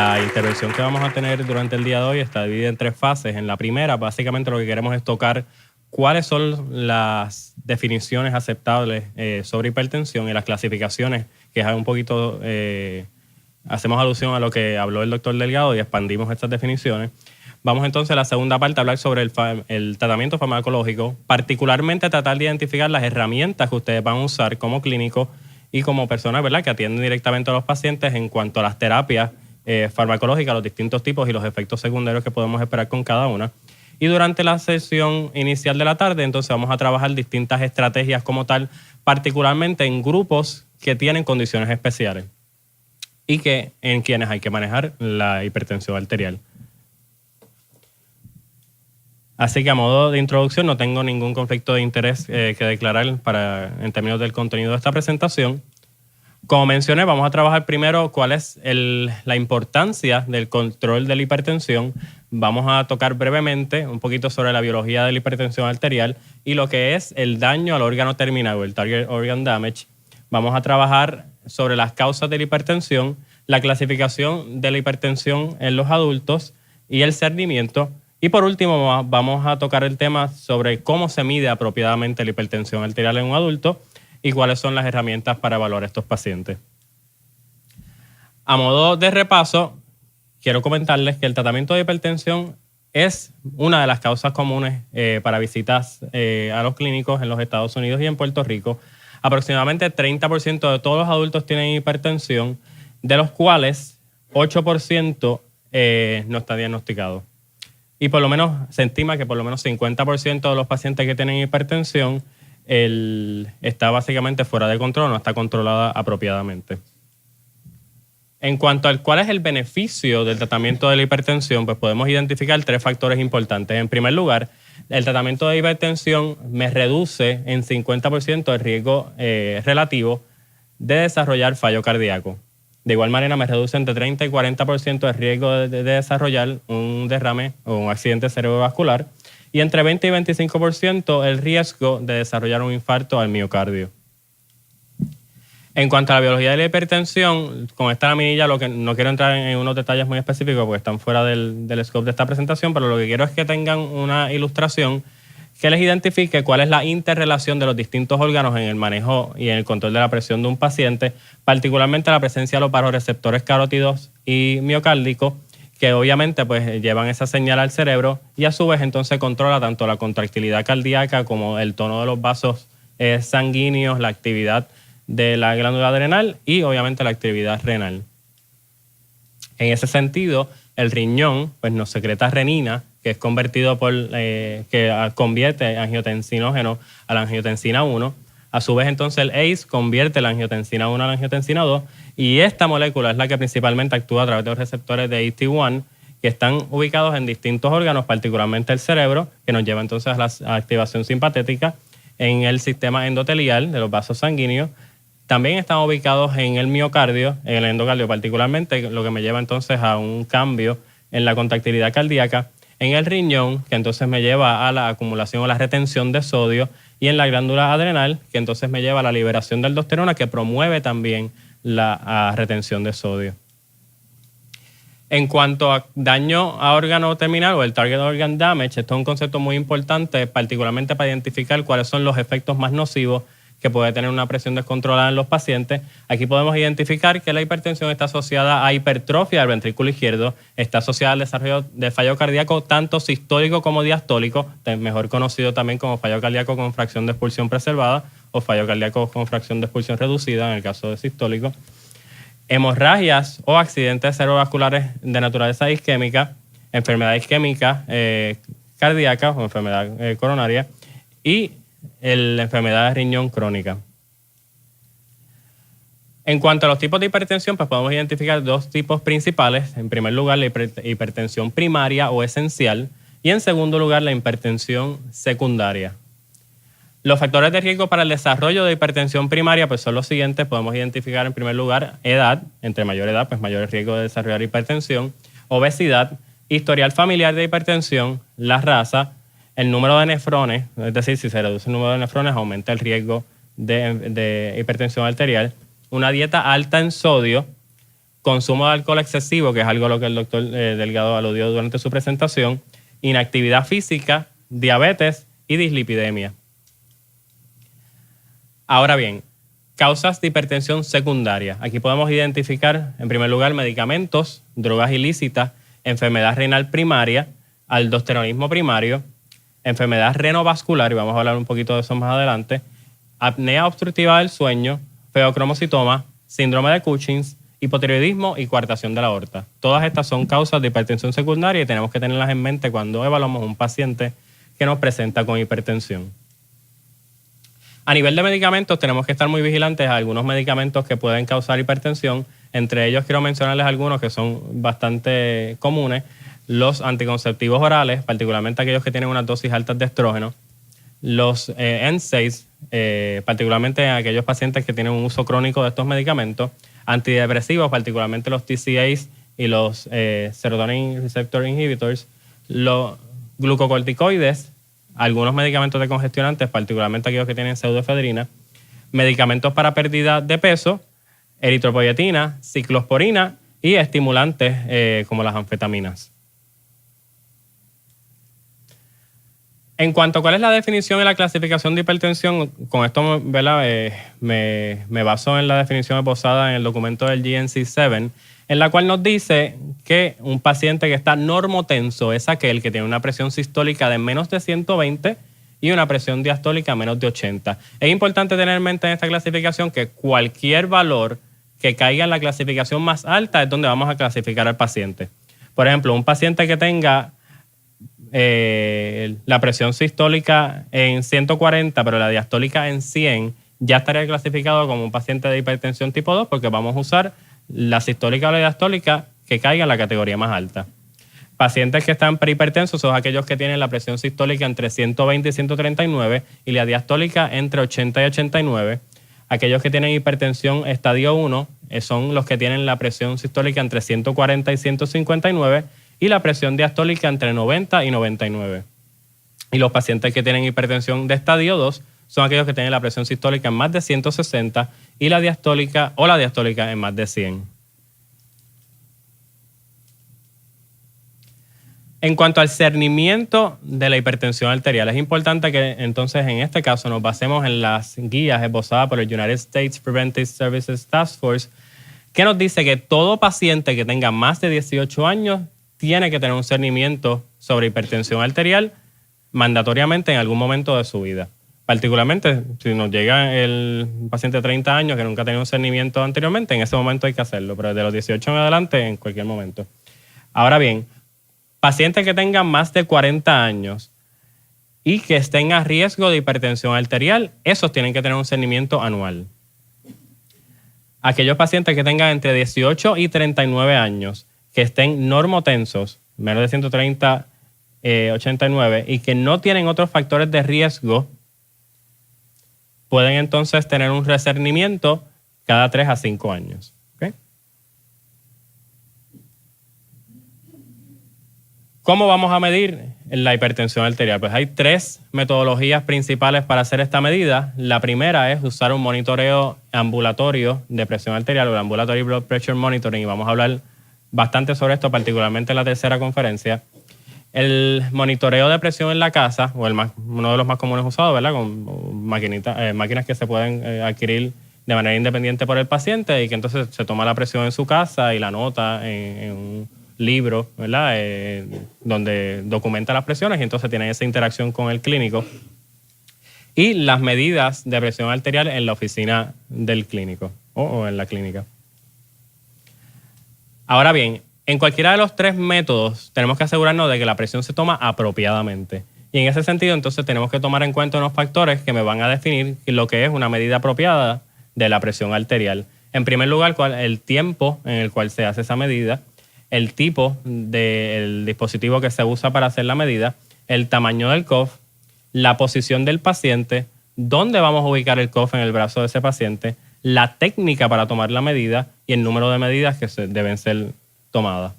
La intervención que vamos a tener durante el día de hoy está dividida en 3 fases. En la primera, básicamente lo que queremos es tocar cuáles son las definiciones aceptables sobre hipertensión y las clasificaciones, que es un poquito, hacemos alusión a lo que habló el doctor Delgado y expandimos estas definiciones. Vamos entonces a la segunda parte a hablar sobre el tratamiento farmacológico, particularmente tratar de identificar las herramientas que ustedes van a usar como clínicos y como personas, ¿verdad?, que atienden directamente a los pacientes en cuanto a las terapias farmacológicas, los distintos tipos y los efectos secundarios que podemos esperar con cada una. Y durante la sesión inicial de la tarde, entonces vamos a trabajar distintas estrategias como tal, particularmente en grupos que tienen condiciones especiales y en quienes hay que manejar la hipertensión arterial. Así que a modo de introducción no tengo ningún conflicto de interés que declarar en términos del contenido de esta presentación. Como mencioné, vamos a trabajar primero cuál es la importancia del control de la hipertensión. Vamos a tocar brevemente un poquito sobre la biología de la hipertensión arterial y lo que es el daño al órgano terminal, el target organ damage. Vamos a trabajar sobre las causas de la hipertensión, la clasificación de la hipertensión en los adultos y el cernimiento. Y por último, vamos a tocar el tema sobre cómo se mide apropiadamente la hipertensión arterial en un adulto y cuáles son las herramientas para evaluar a estos pacientes. A modo de repaso, quiero comentarles que el tratamiento de hipertensión es una de las causas comunes para visitas a los clínicos en los Estados Unidos y en Puerto Rico. Aproximadamente 30% de todos los adultos tienen hipertensión, de los cuales 8% no está diagnosticado. Y por lo menos se estima que por lo menos 50% de los pacientes que tienen hipertensión está básicamente fuera de control, no está controlada apropiadamente. En cuanto al cuál es el beneficio del tratamiento de la hipertensión, pues podemos identificar 3 factores importantes. En primer lugar, el tratamiento de hipertensión me reduce en 50% el riesgo relativo de desarrollar fallo cardíaco. De igual manera, me reduce entre 30 y 40% el riesgo de desarrollar un derrame o un accidente cerebrovascular y entre 20 y 25% el riesgo de desarrollar un infarto al miocardio. En cuanto a la biología de la hipertensión, con esta laminilla no quiero entrar en unos detalles muy específicos porque están fuera del scope de esta presentación, pero lo que quiero es que tengan una ilustración que les identifique cuál es la interrelación de los distintos órganos en el manejo y en el control de la presión de un paciente, particularmente la presencia de los vasoreceptores carótidos y miocárdicos, que obviamente pues llevan esa señal al cerebro y a su vez entonces controla tanto la contractilidad cardíaca como el tono de los vasos sanguíneos, la actividad de la glándula adrenal y obviamente la actividad renal. En ese sentido, el riñón pues nos secreta renina, que es convertido que convierte angiotensinógeno a la angiotensina 1. A su vez, entonces, el ACE convierte la angiotensina 1 a la angiotensina 2 y esta molécula es la que principalmente actúa a través de los receptores de AT1 que están ubicados en distintos órganos, particularmente el cerebro, que nos lleva entonces a la activación simpatética en el sistema endotelial de los vasos sanguíneos. También están ubicados en el miocardio, en el endocardio particularmente, lo que me lleva entonces a un cambio en la contractilidad cardíaca, en el riñón, que entonces me lleva a la acumulación o la retención de sodio, y en la glándula adrenal, que entonces me lleva a la liberación de aldosterona, que promueve también la retención de sodio. En cuanto a daño a órgano terminal o el target organ damage, esto es un concepto muy importante, particularmente para identificar cuáles son los efectos más nocivos que puede tener una presión descontrolada en los pacientes. Aquí podemos identificar que la hipertensión está asociada a hipertrofia del ventrículo izquierdo, está asociada al desarrollo de fallo cardíaco tanto sistólico como diastólico, mejor conocido también como fallo cardíaco con fracción de expulsión preservada o fallo cardíaco con fracción de expulsión reducida en el caso de sistólico. Hemorragias o accidentes cerebrovasculares de naturaleza isquémica, enfermedad isquémica cardíaca o enfermedad coronaria y la enfermedad de riñón crónica. En cuanto a los tipos de hipertensión, pues podemos identificar 2 tipos principales. En primer lugar, la hipertensión primaria o esencial y en segundo lugar, la hipertensión secundaria. Los factores de riesgo para el desarrollo de hipertensión primaria pues son los siguientes. Podemos identificar en primer lugar edad. Entre mayor edad, pues mayor riesgo de desarrollar hipertensión. Obesidad, historial familiar de hipertensión, la raza, el número de nefrones, es decir, si se reduce el número de nefrones, aumenta el riesgo de hipertensión arterial, una dieta alta en sodio, consumo de alcohol excesivo, que es algo a lo que el doctor Delgado aludió durante su presentación, inactividad física, diabetes y dislipidemia. Ahora bien, causas de hipertensión secundaria. Aquí podemos identificar, en primer lugar, medicamentos, drogas ilícitas, enfermedad renal primaria, aldosteronismo primario, enfermedad renovascular, y vamos a hablar un poquito de eso más adelante, apnea obstructiva del sueño, feocromocitoma, síndrome de Cushing, hipotiroidismo y coartación de la aorta. Todas estas son causas de hipertensión secundaria y tenemos que tenerlas en mente cuando evaluamos a un paciente que nos presenta con hipertensión. A nivel de medicamentos, tenemos que estar muy vigilantes a algunos medicamentos que pueden causar hipertensión. Entre ellos quiero mencionarles algunos que son bastante comunes. Los anticonceptivos orales, particularmente aquellos que tienen unas dosis altas de estrógeno. Los NSAIDs, particularmente en aquellos pacientes que tienen un uso crónico de estos medicamentos. Antidepresivos, particularmente los TCAs y los serotonin receptor inhibitors. Los glucocorticoides, algunos medicamentos de congestionantes, particularmente aquellos que tienen pseudoefedrina, medicamentos para pérdida de peso, eritropoyetina, ciclosporina y estimulantes como las anfetaminas. En cuanto a cuál es la definición y la clasificación de hipertensión, con esto me baso en la definición esbozada en el documento del GNC-7, en la cual nos dice que un paciente que está normotenso es aquel que tiene una presión sistólica de menos de 120 y una presión diastólica menos de 80. Es importante tener en mente en esta clasificación que cualquier valor que caiga en la clasificación más alta es donde vamos a clasificar al paciente. Por ejemplo, un paciente que tenga la presión sistólica en 140, pero la diastólica en 100, ya estaría clasificado como un paciente de hipertensión tipo 2 porque vamos a usar la sistólica o la diastólica que caiga en la categoría más alta. Pacientes que están prehipertensos son aquellos que tienen la presión sistólica entre 120 y 139 y la diastólica entre 80 y 89. Aquellos que tienen hipertensión estadio 1 son los que tienen la presión sistólica entre 140 y 159 y la presión diastólica entre 90 y 99. Y los pacientes que tienen hipertensión de estadio 2 son aquellos que tienen la presión sistólica en más de 160 y la diastólica en más de 100. En cuanto al cernimiento de la hipertensión arterial, es importante que entonces en este caso nos basemos en las guías esbozadas por el United States Preventive Services Task Force, que nos dice que todo paciente que tenga más de 18 años tiene que tener un cernimiento sobre hipertensión arterial mandatoriamente en algún momento de su vida. Particularmente, si nos llega el paciente de 30 años que nunca ha tenido un cernimiento anteriormente, en ese momento hay que hacerlo, pero de los 18 en adelante, en cualquier momento. Ahora bien, pacientes que tengan más de 40 años y que estén a riesgo de hipertensión arterial, esos tienen que tener un cernimiento anual. Aquellos pacientes que tengan entre 18 y 39 años, que estén normotensos, menos de 130, 89, y que no tienen otros factores de riesgo, pueden entonces tener un recernimiento cada 3 a 5 años. ¿Okay? ¿Cómo vamos a medir la hipertensión arterial? Pues hay 3 metodologías principales para hacer esta medida. La primera es usar un monitoreo ambulatorio de presión arterial o el Ambulatory Blood Pressure Monitoring, y vamos a hablar bastante sobre esto, particularmente en la tercera conferencia. El monitoreo de presión en la casa, o uno de los más comunes usados, ¿verdad? Con máquinas que se pueden adquirir de manera independiente por el paciente y que entonces se toma la presión en su casa y la anota en un libro, ¿verdad? Donde documenta las presiones y entonces tienen esa interacción con el clínico. Y las medidas de presión arterial en la oficina del clínico o en la clínica. Ahora bien, en cualquiera de los 3 métodos tenemos que asegurarnos de que la presión se toma apropiadamente. Y en ese sentido, entonces, tenemos que tomar en cuenta unos factores que me van a definir lo que es una medida apropiada de la presión arterial. En primer lugar, el tiempo en el cual se hace esa medida, el tipo del dispositivo que se usa para hacer la medida, el tamaño del cuff, la posición del paciente, dónde vamos a ubicar el cuff en el brazo de ese paciente, la técnica para tomar la medida y el número de medidas que deben ser tomadas.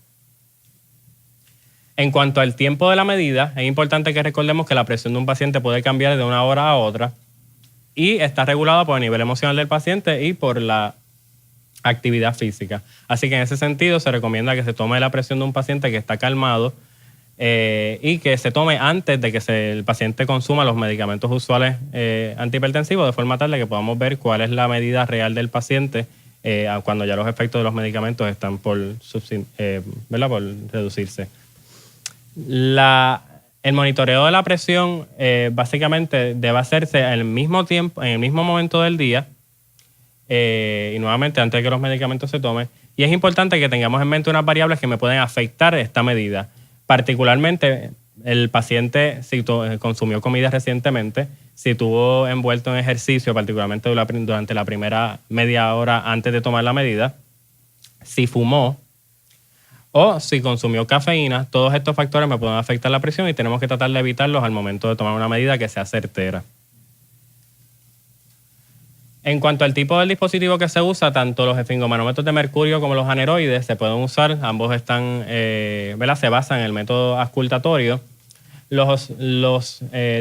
En cuanto al tiempo de la medida, es importante que recordemos que la presión de un paciente puede cambiar de una hora a otra y está regulada por el nivel emocional del paciente y por la actividad física. Así que en ese sentido se recomienda que se tome la presión de un paciente que está calmado y que se tome antes de que el paciente consuma los medicamentos usuales antihipertensivos, de forma tal de que podamos ver cuál es la medida real del paciente cuando ya los efectos de los medicamentos están por reducirse. El monitoreo de la presión básicamente debe hacerse en el mismo tiempo, en el mismo momento del día y nuevamente antes de que los medicamentos se tomen. Y es importante que tengamos en mente unas variables que me pueden afectar esta medida. Particularmente el paciente si consumió comida recientemente, si estuvo envuelto en ejercicio, particularmente durante la primera media hora antes de tomar la medida, si fumó o si consumió cafeína. Todos estos factores me pueden afectar la presión y tenemos que tratar de evitarlos al momento de tomar una medida que sea certera. En cuanto al tipo del dispositivo que se usa, tanto los esfingomanómetros de mercurio como los aneroides se pueden usar. Ambos están, se basan en el método auscultatorio. Los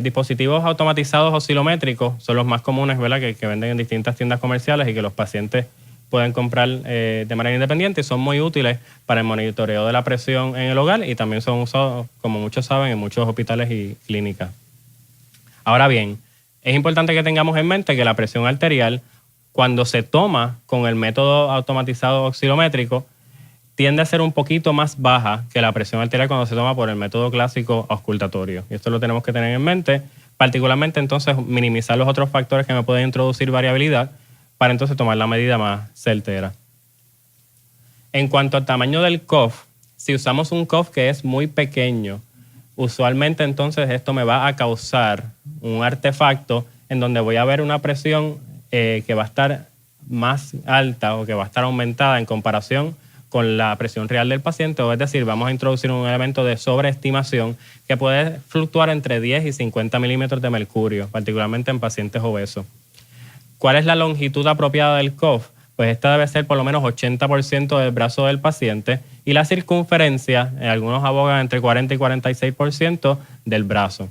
dispositivos automatizados oscilométricos son los más comunes, ¿verdad? Que venden en distintas tiendas comerciales y que los pacientes pueden comprar de manera independiente y son muy útiles para el monitoreo de la presión en el hogar y también son usados, como muchos saben, en muchos hospitales y clínicas. Ahora bien, es importante que tengamos en mente que la presión arterial, cuando se toma con el método automatizado oscilométrico, tiende a ser un poquito más baja que la presión arterial cuando se toma por el método clásico auscultatorio. Y esto lo tenemos que tener en mente, particularmente entonces minimizar los otros factores que me pueden introducir variabilidad para entonces tomar la medida más certera. En cuanto al tamaño del cuff, si usamos un cuff que es muy pequeño, usualmente entonces esto me va a causar un artefacto en donde voy a ver una presión que va a estar más alta o que va a estar aumentada en comparación con la presión real del paciente, o es decir, vamos a introducir un elemento de sobreestimación que puede fluctuar entre 10 y 50 milímetros de mercurio, particularmente en pacientes obesos. ¿Cuál es la longitud apropiada del cuff? Pues esta debe ser por lo menos 80% del brazo del paciente y la circunferencia, algunos abogan entre 40 y 46% del brazo.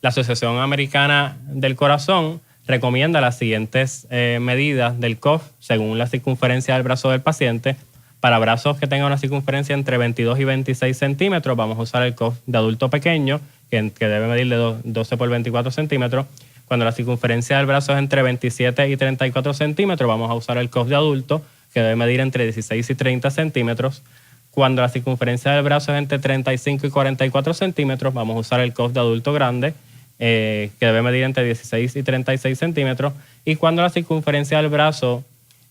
La Asociación Americana del Corazón recomienda las siguientes medidas del cuff según la circunferencia del brazo del paciente. Para brazos que tengan una circunferencia entre 22 y 26 centímetros, vamos a usar el cuff de adulto pequeño, que debe medir de 12 por 24 centímetros. Cuando la circunferencia del brazo es entre 27 y 34 centímetros, vamos a usar el cuff de adulto, que debe medir entre 16 y 30 centímetros. Cuando la circunferencia del brazo es entre 35 y 44 centímetros, vamos a usar el cuff de adulto grande, que debe medir entre 16 y 36 centímetros. Y cuando la circunferencia del brazo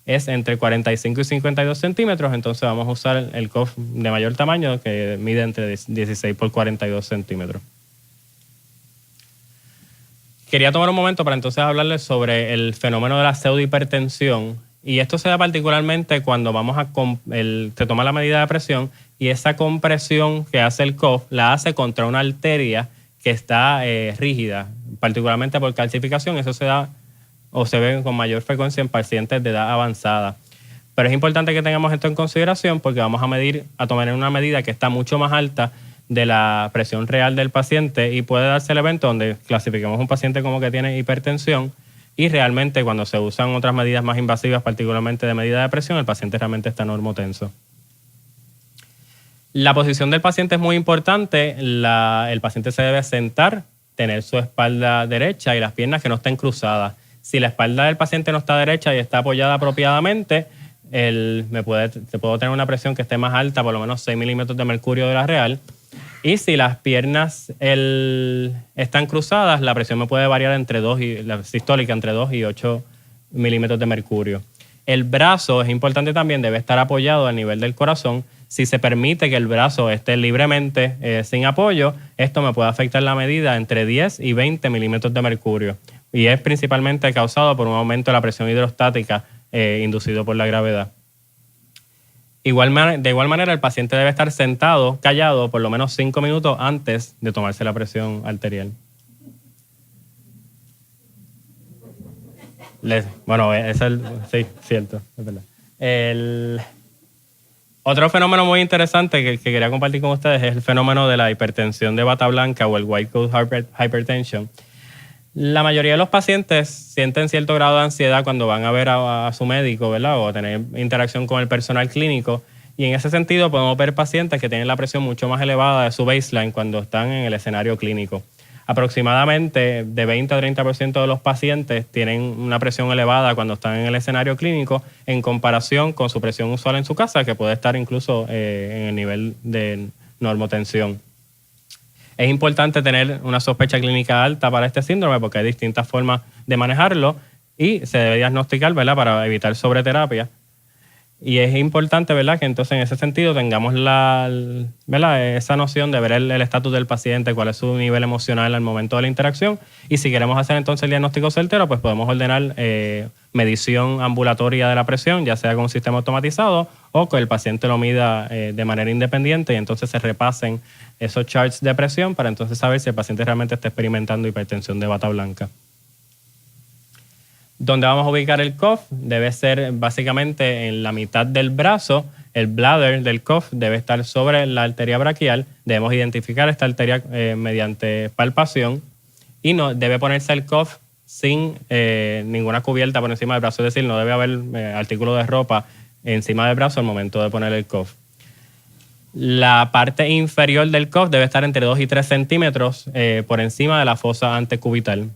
es entre 45 y 52 centímetros, entonces vamos a usar el cuff de mayor tamaño, que mide entre 16 por 42 centímetros. Quería tomar un momento para entonces hablarles sobre el fenómeno de la pseudohipertensión. Y esto se da particularmente cuando se toma la medida de presión y esa compresión que hace el cuff la hace contra una arteria que está rígida, particularmente por calcificación. Eso se da o se ve con mayor frecuencia en pacientes de edad avanzada. Pero es importante que tengamos esto en consideración porque vamos a tomar una medida que está mucho más alta de la presión real del paciente y puede darse el evento donde clasifiquemos un paciente como que tiene hipertensión y realmente cuando se usan otras medidas más invasivas, particularmente de medida de presión, el paciente realmente está normotenso. La posición del paciente es muy importante. El paciente se debe sentar, tener su espalda derecha y las piernas que no estén cruzadas. Si la espalda del paciente no está derecha y está apoyada apropiadamente, puedo tener una presión que esté más alta, por lo menos 6 milímetros de mercurio de la real. Y si las piernas están cruzadas, la presión me puede variar la sistólica entre 2 y 8 milímetros de mercurio. El brazo, es importante también, debe estar apoyado al nivel del corazón. Si se permite que el brazo esté libremente sin apoyo, esto me puede afectar la medida entre 10 y 20 milímetros de mercurio. Y es principalmente causado por un aumento de la presión hidrostática inducido por la gravedad. De igual manera, el paciente debe estar sentado, callado, por lo menos 5 minutos antes de tomarse la presión arterial. Sí, cierto, es verdad. Otro fenómeno muy interesante que quería compartir con ustedes es el fenómeno de la hipertensión de bata blanca o el white coat hypertension. La mayoría de los pacientes sienten cierto grado de ansiedad cuando van a ver a su médico, ¿verdad? O a tener interacción con el personal clínico. Y en ese sentido podemos ver pacientes que tienen la presión mucho más elevada de su baseline cuando están en el escenario clínico. Aproximadamente de 20 a 30% de los pacientes tienen una presión elevada cuando están en el escenario clínico en comparación con su presión usual en su casa, que puede estar incluso en el nivel de normotensión. Es importante tener una sospecha clínica alta para este síndrome porque hay distintas formas de manejarlo y se debe diagnosticar, ¿verdad?, para evitar sobreterapia. Y es importante, ¿verdad?, que entonces en ese sentido tengamos ¿verdad?, esa noción de ver el estatus del paciente, cuál es su nivel emocional al momento de la interacción. Y si queremos hacer entonces el diagnóstico certero, pues podemos ordenar medición ambulatoria de la presión, ya sea con un sistema automatizado o que el paciente lo mida de manera independiente y entonces se repasen esos charts de presión para entonces saber si el paciente realmente está experimentando hipertensión de bata blanca. Donde vamos a ubicar el cuff debe ser básicamente en la mitad del brazo. El bladder del cuff debe estar sobre la arteria braquial. Debemos identificar esta arteria mediante palpación y no debe ponerse el cuff sin ninguna cubierta por encima del brazo. Es decir, no debe haber artículo de ropa encima del brazo al momento de poner el cuff. La parte inferior del cuff debe estar entre 2 y 3 centímetros por encima de la fosa antecubital.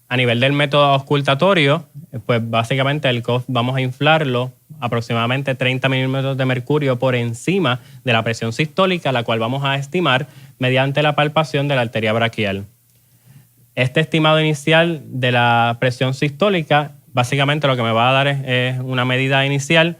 A nivel del método auscultatorio, pues básicamente el cuff vamos a inflarlo aproximadamente 30 milímetros de mercurio por encima de la presión sistólica, la cual vamos a estimar mediante la palpación de la arteria braquial. Este estimado inicial de la presión sistólica, básicamente lo que me va a dar es una medida inicial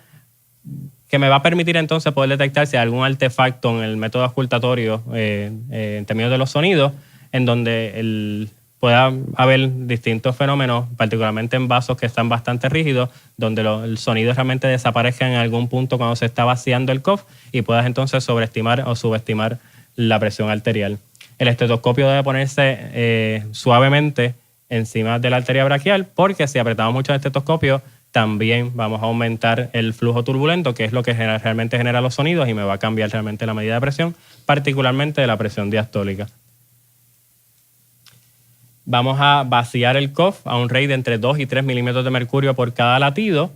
que me va a permitir entonces poder detectar si hay algún artefacto en el método auscultatorio en términos de los sonidos, en donde pueda haber distintos fenómenos, particularmente en vasos que están bastante rígidos, donde el sonido realmente desaparezca en algún punto cuando se está vaciando el cuff y puedas entonces sobreestimar o subestimar la presión arterial. El estetoscopio debe ponerse suavemente encima de la arteria braquial porque si apretamos mucho el estetoscopio también vamos a aumentar el flujo turbulento, que es lo que realmente genera los sonidos y me va a cambiar realmente la medida de presión, particularmente de la presión diastólica. Vamos a vaciar el cuff a un rate de entre 2 y 3 milímetros de mercurio por cada latido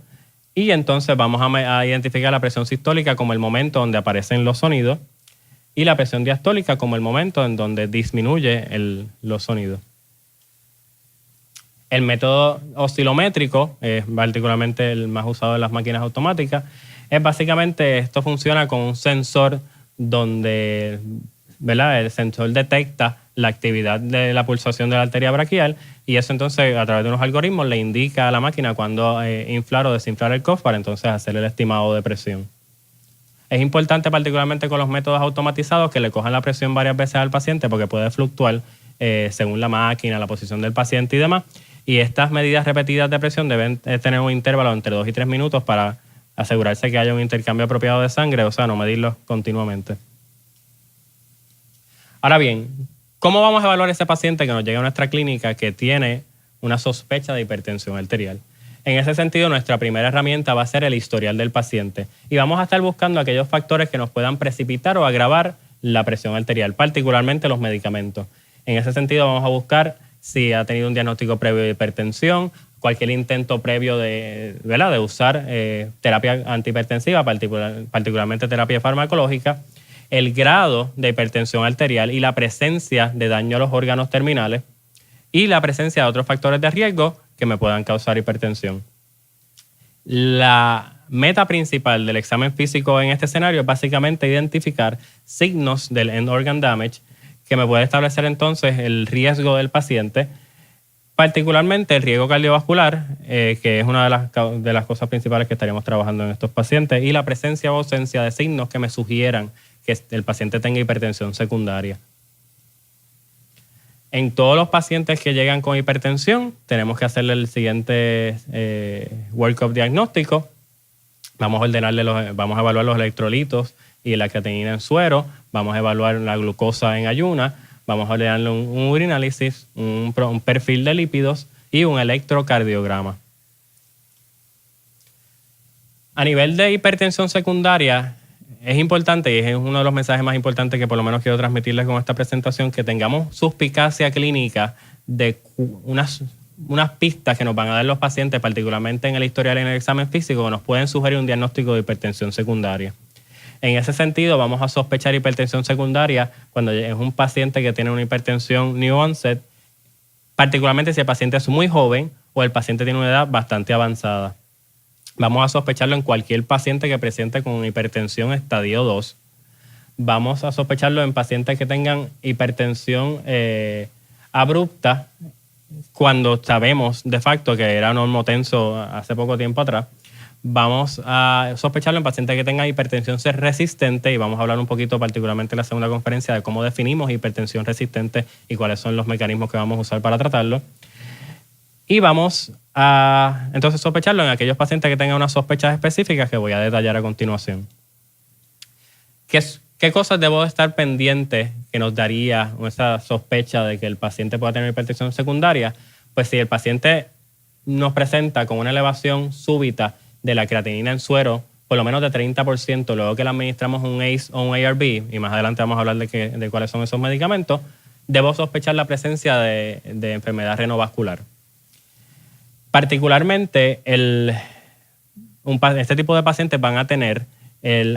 y entonces vamos a identificar la presión sistólica como el momento donde aparecen los sonidos y la presión diastólica como el momento en donde disminuye los sonidos. El método oscilométrico, particularmente el más usado en las máquinas automáticas, es básicamente, esto funciona con un sensor donde, ¿verdad?, el sensor detecta la actividad de la pulsación de la arteria braquial y eso entonces a través de unos algoritmos le indica a la máquina cuándo inflar o desinflar el cuff para entonces hacer el estimado de presión. Es importante particularmente con los métodos automatizados que le cojan la presión varias veces al paciente porque puede fluctuar según la máquina, la posición del paciente y demás. Y estas medidas repetidas de presión deben tener un intervalo entre 2 y 3 minutos para asegurarse que haya un intercambio apropiado de sangre, o sea, no medirlos continuamente. Ahora bien, ¿cómo vamos a evaluar a ese paciente que nos llega a nuestra clínica que tiene una sospecha de hipertensión arterial? En ese sentido, nuestra primera herramienta va a ser el historial del paciente y vamos a estar buscando aquellos factores que nos puedan precipitar o agravar la presión arterial, particularmente los medicamentos. En ese sentido, vamos a buscar si ha tenido un diagnóstico previo de hipertensión, cualquier intento previo de usar terapia antihipertensiva, particularmente terapia farmacológica, el grado de hipertensión arterial y la presencia de daño a los órganos terminales y la presencia de otros factores de riesgo que me puedan causar hipertensión. La meta principal del examen físico en este escenario es básicamente identificar signos del end organ damage que me puede establecer entonces el riesgo del paciente, particularmente el riesgo cardiovascular, que es una de las cosas principales que estaríamos trabajando en estos pacientes, y la presencia o ausencia de signos que me sugieran que el paciente tenga hipertensión secundaria. En todos los pacientes que llegan con hipertensión, tenemos que hacerle el siguiente workup diagnóstico. Vamos a evaluar los electrolitos y la creatinina en suero, vamos a evaluar la glucosa en ayuna, vamos a ordenarle un urinálisis, un perfil de lípidos y un electrocardiograma. A nivel de hipertensión secundaria, es importante, y es uno de los mensajes más importantes que por lo menos quiero transmitirles con esta presentación, que tengamos suspicacia clínica de unas pistas que nos van a dar los pacientes, particularmente en el historial y en el examen físico, que nos pueden sugerir un diagnóstico de hipertensión secundaria. En ese sentido, vamos a sospechar hipertensión secundaria cuando es un paciente que tiene una hipertensión new onset, particularmente si el paciente es muy joven o el paciente tiene una edad bastante avanzada. Vamos a sospecharlo en cualquier paciente que presente con hipertensión estadio 2. Vamos a sospecharlo en pacientes que tengan hipertensión abrupta, cuando sabemos de facto que era normotenso hace poco tiempo atrás. Vamos a sospecharlo en pacientes que tengan hipertensión resistente, y vamos a hablar un poquito particularmente en la segunda conferencia de cómo definimos hipertensión resistente y cuáles son los mecanismos que vamos a usar para tratarlo. Y vamos a entonces sospecharlo en aquellos pacientes que tengan unas sospechas específicas que voy a detallar a continuación. ¿Qué cosas debo estar pendiente que nos daría esa sospecha de que el paciente pueda tener hipertensión secundaria? Pues si el paciente nos presenta con una elevación súbita de la creatinina en suero, por lo menos de 30%, luego que le administramos un ACE o un ARB, y más adelante vamos a hablar de cuáles son esos medicamentos, debo sospechar la presencia de enfermedad renovascular. Particularmente, este tipo de pacientes van a tener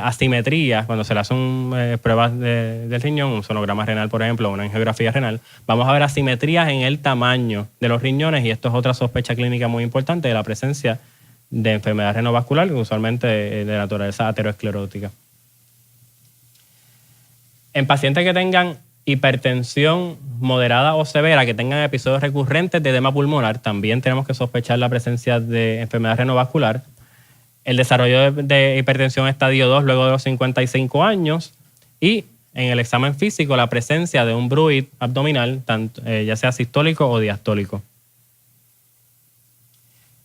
asimetría cuando se le hacen pruebas del riñón, un sonograma renal, por ejemplo, una angiografía renal. Vamos a ver asimetrías en el tamaño de los riñones, y esto es otra sospecha clínica muy importante de la presencia de enfermedad renovascular, usualmente de naturaleza aterosclerótica. En pacientes que tengan hipertensión moderada o severa, que tengan episodios recurrentes de edema pulmonar, también tenemos que sospechar la presencia de enfermedad renovascular. El desarrollo de hipertensión estadio 2 luego de los 55 años, y en el examen físico la presencia de un bruit abdominal, ya sea sistólico o diastólico.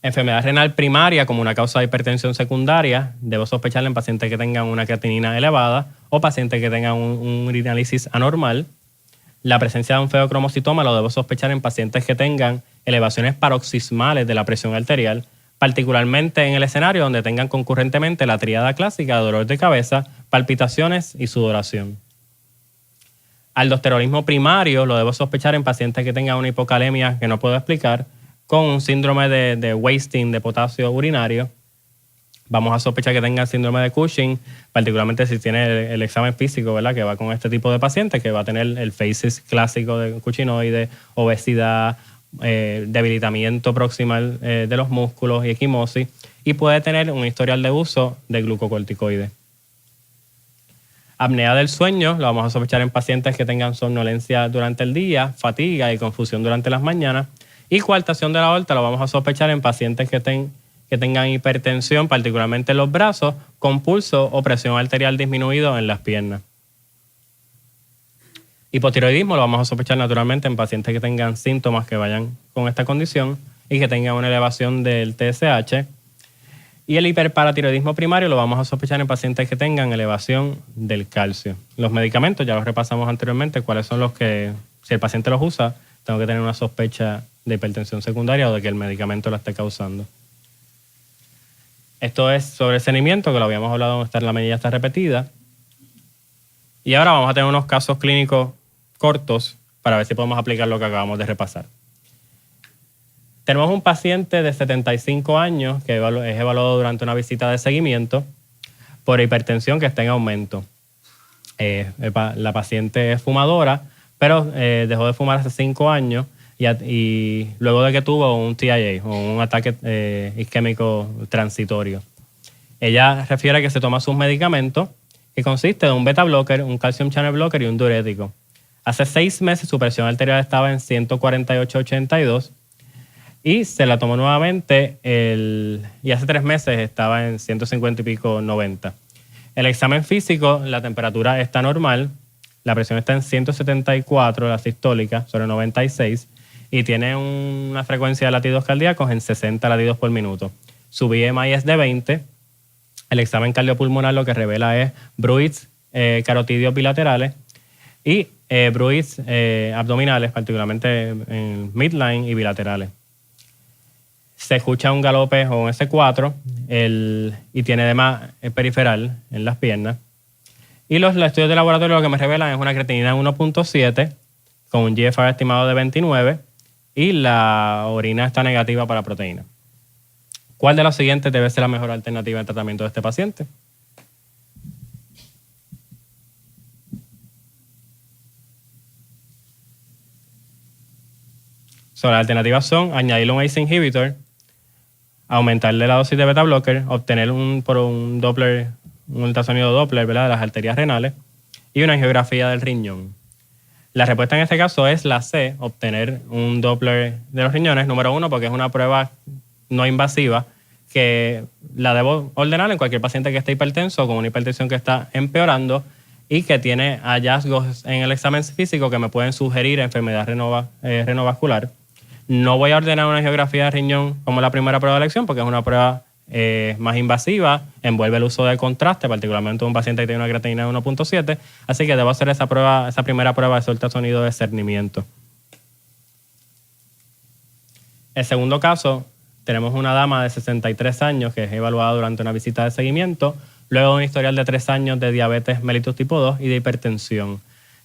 Enfermedad renal primaria como una causa de hipertensión secundaria, debo sospecharla en pacientes que tengan una creatinina elevada o pacientes que tengan un urinálisis anormal. La presencia de un feocromocitoma lo debo sospechar en pacientes que tengan elevaciones paroxismales de la presión arterial, particularmente en el escenario donde tengan concurrentemente la tríada clásica de dolor de cabeza, palpitaciones y sudoración. Aldosteronismo primario lo debo sospechar en pacientes que tengan una hipocalemia que no puedo explicar, con un síndrome de wasting de potasio urinario. Vamos a sospechar que tenga síndrome de Cushing, particularmente si tiene el examen físico, ¿verdad?, que va con este tipo de pacientes, que va a tener el FACES clásico de cushinoide, obesidad, debilitamiento proximal de los músculos y equimosis, y puede tener un historial de uso de glucocorticoides. Apnea del sueño lo vamos a sospechar en pacientes que tengan somnolencia durante el día, fatiga y confusión durante las mañanas. Y coartación de la aorta lo vamos a sospechar en pacientes que tengan hipertensión, particularmente en los brazos, con pulso o presión arterial disminuido en las piernas. Hipotiroidismo lo vamos a sospechar naturalmente en pacientes que tengan síntomas que vayan con esta condición y que tengan una elevación del TSH. Y el hiperparatiroidismo primario lo vamos a sospechar en pacientes que tengan elevación del calcio. Los medicamentos, ya los repasamos anteriormente, cuáles son los que, si el paciente los usa, tengo que tener una sospecha de hipertensión secundaria o de que el medicamento la esté causando. Esto es sobre seguimiento, que lo habíamos hablado, la medida está repetida. Y ahora vamos a tener unos casos clínicos cortos para ver si podemos aplicar lo que acabamos de repasar. Tenemos un paciente de 75 años que es evaluado durante una visita de seguimiento por hipertensión que está en aumento. La paciente es fumadora, pero dejó de fumar hace 5 años y luego de que tuvo un TIA o un ataque isquémico transitorio. Ella refiere que se toma sus medicamentos, que consiste de un beta blocker, un calcium channel blocker y un diurético. Hace 6 meses su presión arterial estaba en 148/82 y se la tomó nuevamente y hace 3 meses estaba en 150 y pico 90. El examen físico, la temperatura está normal, la presión está en 174, la sistólica, sobre 96, y tiene una frecuencia de latidos cardíacos en 60 latidos por minuto. Su BMI es de 20. El examen cardiopulmonar lo que revela es bruits carotidios bilaterales y bruits abdominales, particularmente en midline y bilaterales. Se escucha un galope o un S4 y tiene edema periferal en las piernas. Y los estudios de laboratorio lo que me revelan es una creatinina 1.7 con un GFR estimado de 29 y la orina está negativa para proteína. ¿Cuál de los siguientes debe ser la mejor alternativa de tratamiento de este paciente? Las alternativas son añadirle un ACE inhibitor, aumentarle la dosis de beta blocker, obtener por un Doppler, un ultrasonido Doppler, ¿verdad?, de las arterias renales y una angiografía del riñón. La respuesta en este caso es la C, obtener un Doppler de los riñones, número 1, porque es una prueba no invasiva que la debo ordenar en cualquier paciente que esté hipertenso con una hipertensión que está empeorando y que tiene hallazgos en el examen físico que me pueden sugerir enfermedad renovascular. No voy a ordenar una angiografía de riñón como la primera prueba de elección porque es una prueba más invasiva, envuelve el uso de contraste, particularmente en un paciente que tiene una creatinina de 1.7, así que debo hacer esa primera prueba de ultrasonido de cernimiento. El segundo caso, tenemos una dama de 63 años que es evaluada durante una visita de seguimiento, luego de un historial de 3 años de diabetes mellitus tipo 2 y de hipertensión.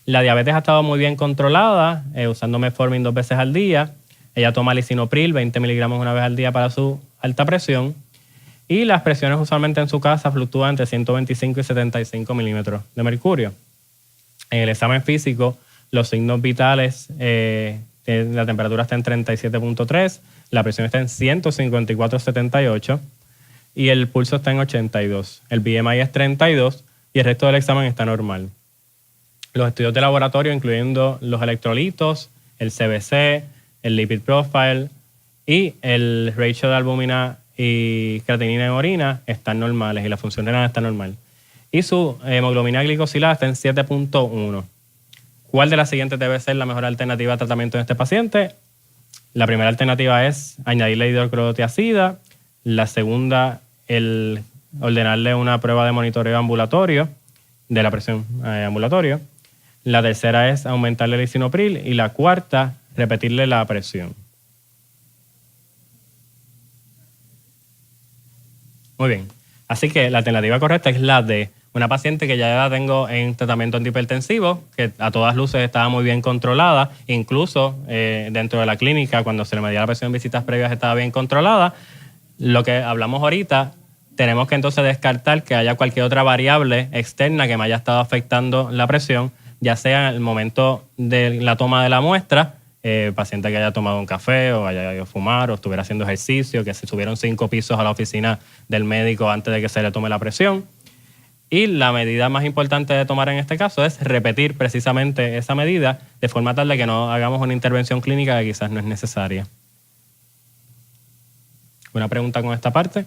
La diabetes ha estado muy bien controlada, usando metformin 2 veces al día. Ella toma lisinopril, 20 miligramos una vez al día para su alta presión. Y las presiones usualmente en su casa fluctúan entre 125 y 75 milímetros de mercurio. En el examen físico, los signos vitales, la temperatura está en 37.3, la presión está en 154.78 y el pulso está en 82. El BMI es 32 y el resto del examen está normal. Los estudios de laboratorio, incluyendo los electrolitos, el CBC, el lipid profile y el ratio de albúmina y creatinina en orina están normales y la función renal está normal. Y su hemoglobina glicosilada está en 7.1. ¿Cuál de las siguientes debe ser la mejor alternativa de tratamiento en este paciente? La primera alternativa es añadirle hidroclorotiazida. La segunda, ordenarle una prueba de monitoreo ambulatorio de la presión ambulatorio. La tercera es aumentarle el lisinopril y la cuarta, repetirle la presión. Muy bien. Así que la alternativa correcta es la de una paciente que ya la tengo en tratamiento antihipertensivo, que a todas luces estaba muy bien controlada, incluso dentro de la clínica, cuando se le medía la presión en visitas previas estaba bien controlada. Lo que hablamos ahorita, tenemos que entonces descartar que haya cualquier otra variable externa que me haya estado afectando la presión, ya sea en el momento de la toma de la muestra, paciente que haya tomado un café o haya ido a fumar o estuviera haciendo ejercicio, que se subieron 5 pisos a la oficina del médico antes de que se le tome la presión. Y la medida más importante de tomar en este caso es repetir precisamente esa medida de forma tal de que no hagamos una intervención clínica que quizás no es necesaria. ¿Una pregunta con esta parte?